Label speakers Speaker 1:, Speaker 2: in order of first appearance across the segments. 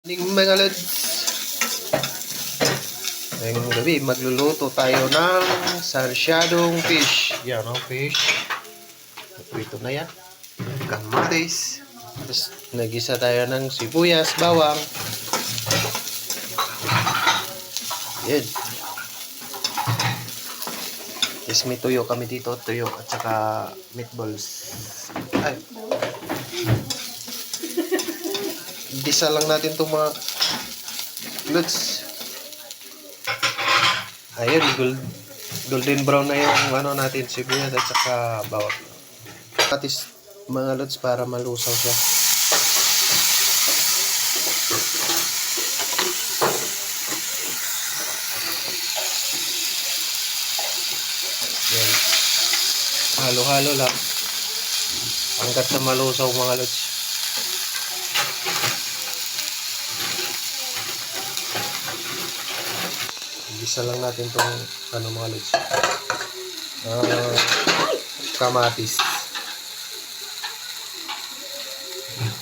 Speaker 1: Mga lods, ngayong gabi magluluto tayo ng sarsyadong fish. Yan o, fish. Ito na yan. Kamatis. Tapos nagisa tayo ng sibuyas, bawang. Yan. Tapos may tuyo kami dito, tuyo at saka meatballs. Ay. Gisa lang natin itong mga lods. Ayun, golden brown na yung ano natin, sibuyas at saka bawang. Patis mga lods para malusaw siya. Yan. Halo-halo lang. Hanggat sa malusaw mga lods. Gisa lang natin itong ano mga lods. Kamatis.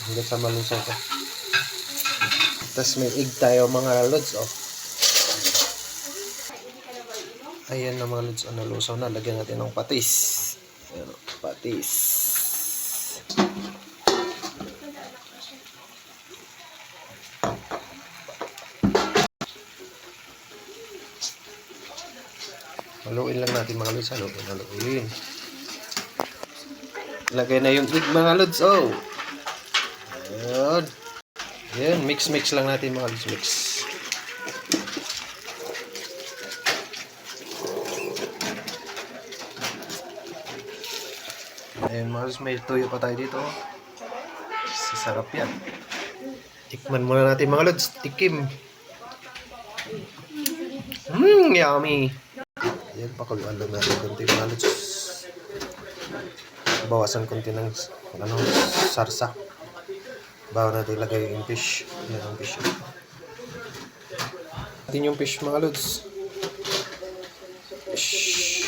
Speaker 1: Hanggang sa malusaw ka. Tapos may egg tayo mga lods. Oh. Ayan na mga lods. Nalusaw na. Lagyan natin ng patis. Ayan, patis. Haluin lang natin mga lods. Haluin. Lagay na yung egg mga lods. Oh. Ayan. Ayan. Mix lang natin mga lods. Mix. Ayan mga lods. May tuyo pa tayo dito. Sasarap yan. Tikman muna natin mga lods. Tikim. Yummy. Ayan, pakuluan lang natin konti mga lods. Bawasan konti ng ano, sarsa. Bawa natin ilagay yung fish. Ayan ang fish. Natin yung fish mga lods. Fish.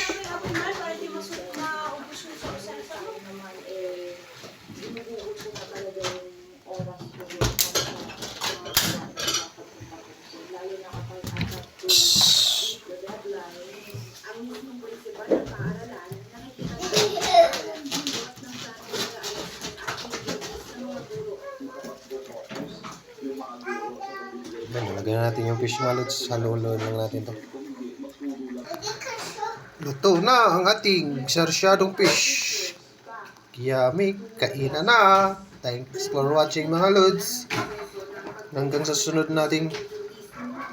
Speaker 1: Lagyan natin yung fish mga lods. Haluin lang natin to. Luto na ang ating sarsyadong fish. Yummy. Kainan na. Thanks for watching mga lods. Hanggang sa sunod nating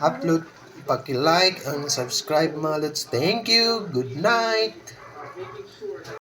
Speaker 1: upload. Paki-like and subscribe mga lods. Thank you. Good night.